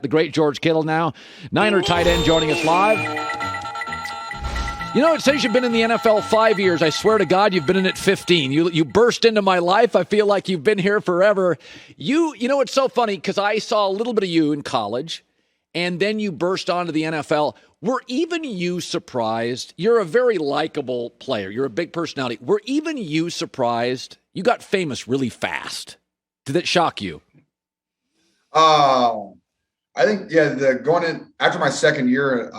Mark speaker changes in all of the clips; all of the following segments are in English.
Speaker 1: The great George Kittle now, Niner tight end, joining us live. You know, it says you've been in the NFL 5 years. I swear to God, you've been in it 15. You burst into my life. I feel like you've been here forever. You know, it's so funny because I saw a little bit of you in college, and then you burst onto the NFL. Were even you surprised? You're a very likable player. You're a big personality. Were even you surprised? You got famous really fast. Did that shock you?
Speaker 2: I think, going in after my second year,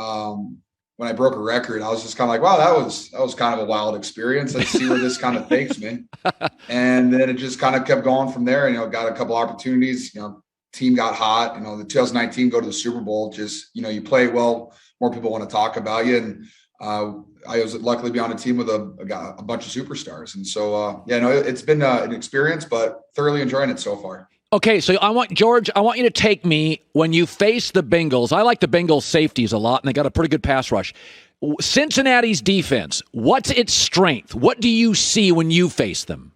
Speaker 2: when I broke a record, I was just kind of like, wow, that was kind of a wild experience. Let's see where this kind of takes me. And then it just kind of kept going from there. Got a couple opportunities, team got hot, the 2019 go to the Super Bowl, just, you play well, more people want to talk about you. And I was luckily be on a team with a bunch of superstars. And so, it's been an experience, but thoroughly enjoying it so far.
Speaker 1: Okay, so I want you to take me when you face the Bengals. I like the Bengals safeties a lot, and they got a pretty good pass rush. Cincinnati's defense, what's its strength? What do you see when you face them?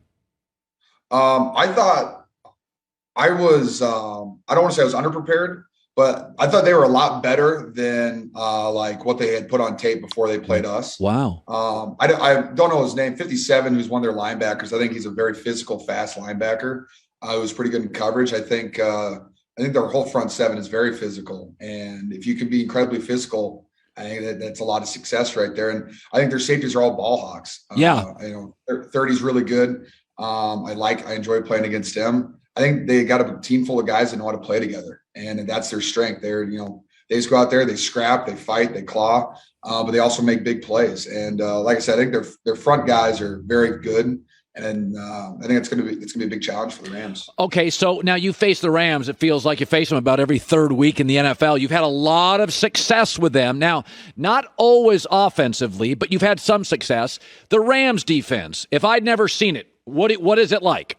Speaker 2: I thought I was, I don't want to say I was underprepared, but I thought they were a lot better than like what they had put on tape before they played us.
Speaker 1: Wow.
Speaker 2: I don't know his name, 57, who's one of their linebackers. I think he's a very physical, fast linebacker. It was pretty good in coverage. I think their whole front seven is very physical. And if you can be incredibly physical, I think that's a lot of success right there. And I think their safeties are all ball hawks. Their 30's really good. I enjoy playing against them. I think they got a team full of guys that know how to play together, and that's their strength. They just go out there, they scrap, they fight, they claw, but they also make big plays. And like I said, I think their front guys are very good. And I think it's going to be a big challenge for the Rams.
Speaker 1: Okay, so now you face the Rams. It feels like you face them about every third week in the NFL. You've had a lot of success with them. Now, not always offensively, but you've had some success. The Rams defense, if I'd never seen it, what is it like?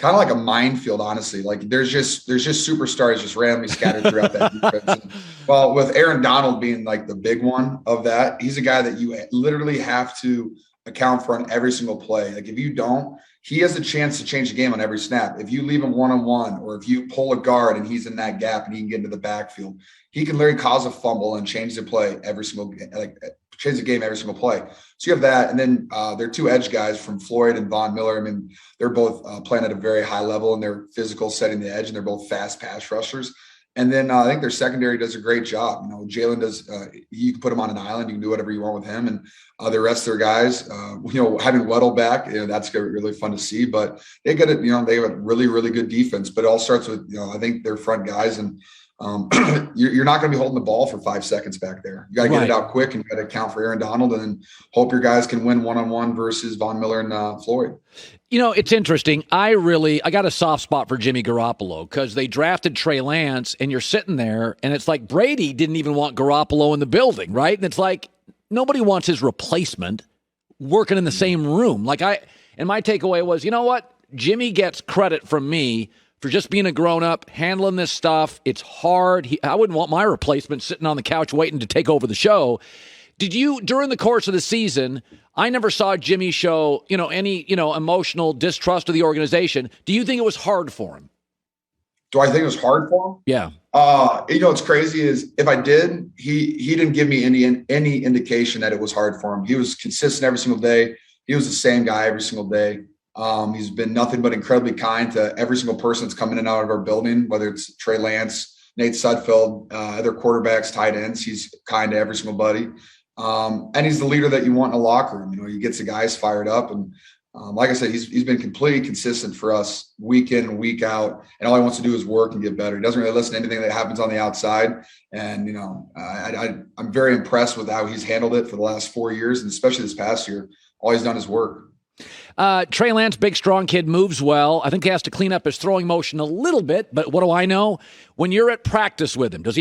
Speaker 2: Kind of like a minefield, honestly. Like there's just superstars just randomly scattered throughout that defense. And, well, with Aaron Donald being like the big one of that, he's a guy that you literally have to account for on every single play. Like if you don't, he has a chance to change the game on every snap. If you leave him one-on-one, or if you pull a guard and he's in that gap and he can get into the backfield, he can literally cause a fumble and change the play change the game every single play. So you have that. And then their two edge guys from Floyd and Von Miller. I mean, they're both playing at a very high level, and they're physical setting the edge, and they're both fast pass rushers. And then I think their secondary does a great job. Jalen does, you can put him on an island. You can do whatever you want with him. And the rest of their guys, having Weddle back, that's really fun to see. But they got it, they have a really, really good defense. But it all starts with, I think their front guys. And you're not going to be holding the ball for 5 seconds back there. You got to get it out quick, and you got to account for Aaron Donald, and then hope your guys can win one-on-one versus Von Miller and Floyd.
Speaker 1: It's interesting. I got a soft spot for Jimmy Garoppolo because they drafted Trey Lance, and you're sitting there, and it's like Brady didn't even want Garoppolo in the building, right? And it's like nobody wants his replacement working in the same room. My takeaway was, you know what? Jimmy gets credit from me for just being a grown-up, handling this stuff. It's hard. I wouldn't want my replacement sitting on the couch waiting to take over the show. Did you, during the course of the season, I never saw Jimmy show, any, emotional distrust of the organization. Do you think it was hard for him?
Speaker 2: Do I think it was hard for him?
Speaker 1: Yeah.
Speaker 2: What's crazy is if I did, he didn't give me any indication that it was hard for him. He was consistent every single day. He was the same guy every single day. He's been nothing but incredibly kind to every single person that's coming in and out of our building, whether it's Trey Lance, Nate Sudfeld, other quarterbacks, tight ends. He's kind to every single buddy. And he's the leader that you want in a locker room. He gets the guys fired up. And like I said, he's been completely consistent for us week in and week out. And all he wants to do is work and get better. He doesn't really listen to anything that happens on the outside. And, I'm very impressed with how he's handled it for the last 4 years, and especially this past year. All he's done is work.
Speaker 1: Trey Lance, big, strong kid, moves well. I think he has to clean up his throwing motion a little bit, but what do I know? When you're at practice with him, did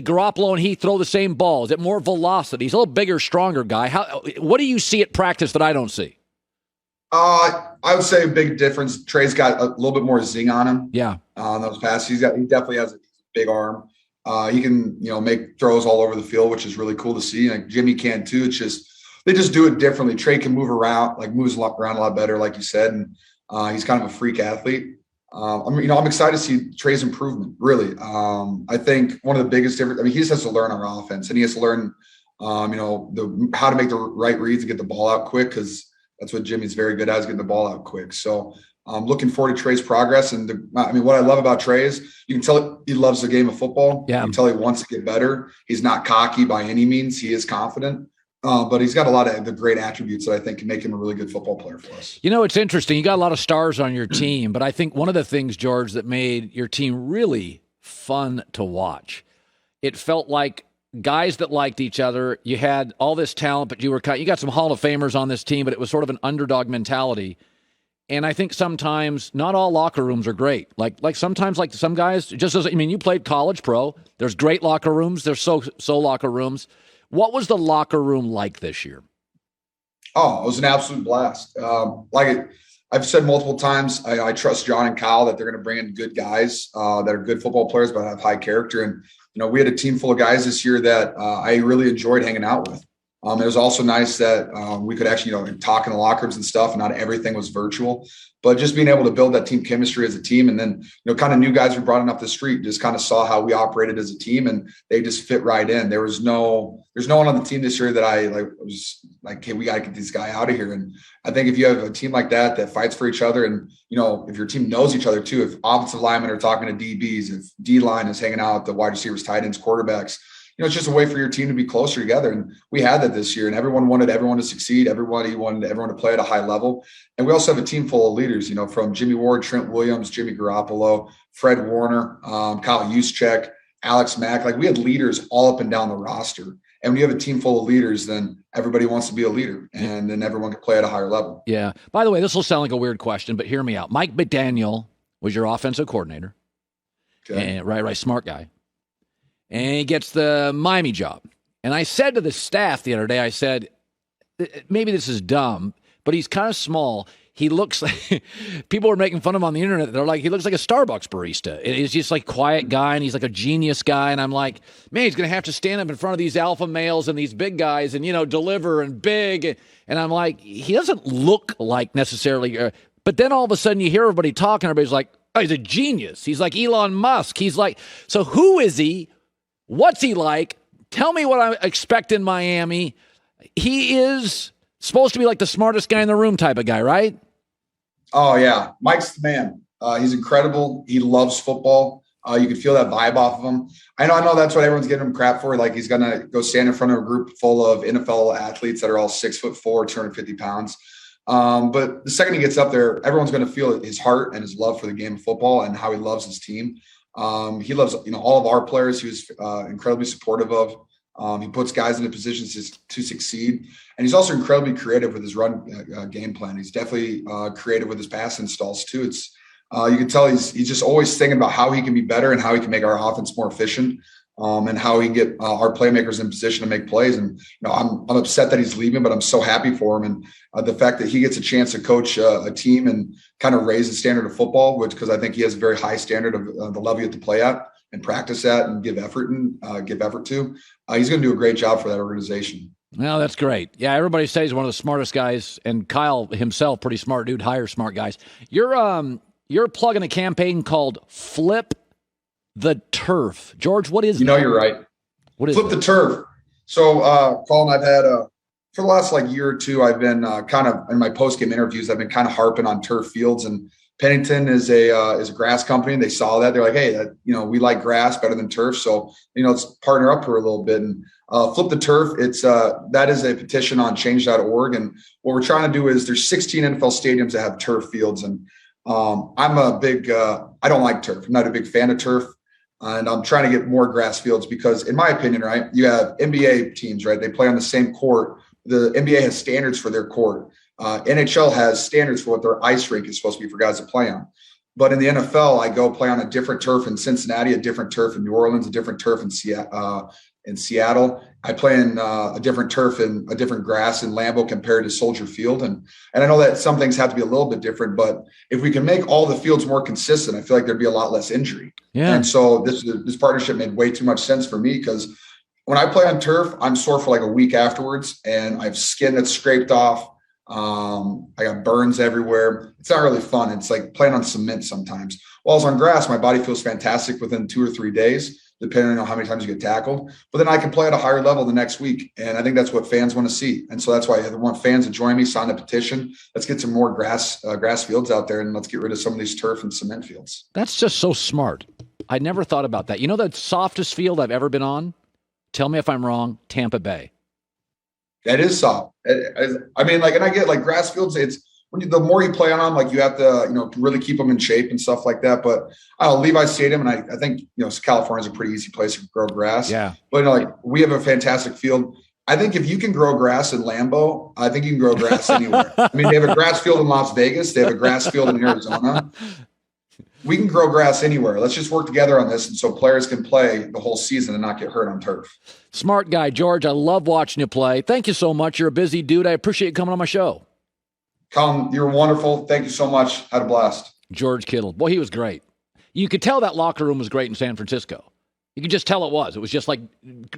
Speaker 1: Garoppolo and he throw the same ball? Is it more velocity? He's a little bigger, stronger guy. What do you see at practice that I don't see?
Speaker 2: I would say a big difference. Trey's got a little bit more zing on him.
Speaker 1: Yeah.
Speaker 2: On those passes. He definitely has a big arm. He can, make throws all over the field, which is really cool to see. Like Jimmy can too. It's just, they just do it differently. Trey can moves around a lot better, like you said. And he's kind of a freak athlete. I'm excited to see Trey's improvement. Really, I think one of the biggest difference. I mean, he just has to learn our offense, and he has to learn, how to make the right reads and get the ball out quick, because that's what Jimmy's very good at, is getting the ball out quick. So I'm looking forward to Trey's progress. And what I love about Trey is you can tell he loves the game of football.
Speaker 1: Yeah.
Speaker 2: You can tell he wants to get better. He's not cocky by any means. He is confident. But he's got a lot of the great attributes that I think can make him a really good football player for us.
Speaker 1: It's interesting. You got a lot of stars on your team, but I think one of the things, George, that made your team really fun to watch, it felt like guys that liked each other. You had all this talent, but you got some Hall of Famers on this team, but it was sort of an underdog mentality. And I think sometimes not all locker rooms are great. Like sometimes, like some guys, you played college pro. There's great locker rooms. There's so locker rooms. What was the locker room like this year?
Speaker 2: Oh, it was an absolute blast. I've said multiple times, I trust John and Kyle that they're going to bring in good guys that are good football players but have high character. And we had a team full of guys this year that I really enjoyed hanging out with. It was also nice that we could actually, talk in the locker rooms and stuff, and not everything was virtual. But just being able to build that team chemistry as a team, and then, kind of new guys we brought in off the street, just kind of saw how we operated as a team, and they just fit right in. There's no one on the team this year that I was like, hey, we got to get this guy out of here. And I think if you have a team like that fights for each other, and, if your team knows each other too, if offensive linemen are talking to DBs, if D line is hanging out with the wide receivers, tight ends, quarterbacks, it's just a way for your team to be closer together. And we had that this year, and everyone wanted everyone to succeed. Everybody wanted everyone to play at a high level. And we also have a team full of leaders, from Jimmy Ward, Trent Williams, Jimmy Garoppolo, Fred Warner, Kyle Juszczyk, Alex Mack. We had leaders all up and down the roster. And when you have a team full of leaders, then everybody wants to be a leader, and then everyone can play at a higher level.
Speaker 1: Yeah. By the way, this will sound like a weird question, but hear me out. Mike McDaniel was your offensive coordinator. Okay. And, right, smart guy. And he gets the Miami job. And I said to the staff the other day, I said, maybe this is dumb, but he's kind of small. He looks like, people were making fun of him on the internet. They're like, he looks like a Starbucks barista. He's just like quiet guy, and he's like a genius guy. And I'm like, man, he's going to have to stand up in front of these alpha males and these big guys and, deliver and big. And I'm like, he doesn't look like necessarily. But then all of a sudden you hear everybody talking. Everybody's like, oh, he's a genius. He's like Elon Musk. He's like, so who is he? What's he like? Tell me what I expect in Miami. He is supposed to be like the smartest guy in the room type of guy, right?
Speaker 2: Oh, yeah. Mike's the man. He's incredible. He loves football. You can feel that vibe off of him. I know that's what everyone's giving him crap for. Like, he's going to go stand in front of a group full of NFL athletes that are all 6'4", 250 pounds. But the second he gets up there, everyone's going to feel his heart and his love for the game of football and how he loves his team. He loves, all of our players. He was incredibly supportive of. He puts guys into positions to succeed. And he's also incredibly creative with his run game plan. He's definitely creative with his pass installs too. It's you can tell he's just always thinking about how he can be better and how he can make our offense more efficient, and how he can get our playmakers in position to make plays. And I'm upset that he's leaving, but I'm so happy for him. And the fact that he gets a chance to coach a team and kind of raise the standard of football, because I think he has a very high standard of the level you have to play at and practice at and give effort to. He's going to do a great job for that organization.
Speaker 1: Well, that's great. Yeah, everybody says he's one of the smartest guys, and Kyle himself, pretty smart dude, hires smart guys. You're plugging a campaign called Flip the Turf. George, what is that?
Speaker 2: You're right.
Speaker 1: What is
Speaker 2: Flip the Turf? So, Colin, I've had for the last year or two, I've been kind of in my post-game interviews, I've been kind of harping on turf fields. And Pennington is a grass company. They saw that. They're like, hey, we like grass better than turf. So, let's partner up for a little bit. And Flip the Turf, that is a petition on change.org. And what we're trying to do is there's 16 NFL stadiums that have turf fields. And I'm a big I don't like turf. I'm not a big fan of turf. And I'm trying to get more grass fields because, in my opinion, right, you have NBA teams, right? They play on the same court. The NBA has standards for their court. NHL has standards for what their ice rink is supposed to be for guys to play on. But in the NFL, I go play on a different turf in Cincinnati, a different turf in New Orleans, a different turf in Seattle. I play in a different turf and a different grass in Lambeau compared to Soldier Field. And I know that some things have to be a little bit different, but if we can make all the fields more consistent, I feel like there'd be a lot less injury. Yeah. And so this partnership made way too much sense for me, because when I play on turf, I'm sore for like a week afterwards, and I have skin that's scraped off. I got burns everywhere. It's not really fun. It's like playing on cement sometimes. While I was on grass, my body feels fantastic within 2 or 3 days, depending on how many times you get tackled. But then I can play at a higher level the next week. And I think that's what fans want to see. And so that's why I want fans to join me, sign the petition. Let's get some more grass fields out there, and let's get rid of some of these turf and cement fields.
Speaker 1: That's just so smart. I never thought about that. You know the softest field I've ever been on? Tell me if I'm wrong. Tampa Bay.
Speaker 2: That is soft. I mean, like, and I get like grass fields. It's the more you play on them, like you have to, really keep them in shape and stuff like that. But Levi Stadium, and I think, California is a pretty easy place to grow grass.
Speaker 1: Yeah.
Speaker 2: But like we have a fantastic field. I think if you can grow grass in Lambeau, I think you can grow grass anywhere. I mean, they have a grass field in Las Vegas. They have a grass field in Arizona. We can grow grass anywhere. Let's just work together on this, and so players can play the whole season and not get hurt on turf.
Speaker 1: Smart guy, George. I love watching you play. Thank you so much. You're a busy dude. I appreciate you coming on my show.
Speaker 2: Colin, you're wonderful. Thank you so much. Had a blast.
Speaker 1: George Kittle. Boy, he was great. You could tell that locker room was great in San Francisco. You could just tell it was. It was just like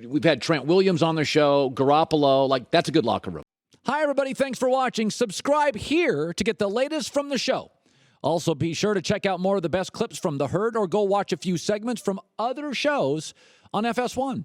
Speaker 1: we've had Trent Williams on their show, Garoppolo. Like, that's a good locker room. Hi, everybody. Thanks for watching. Subscribe here to get the latest from the show. Also, be sure to check out more of the best clips from The Herd or go watch a few segments from other shows on FS1.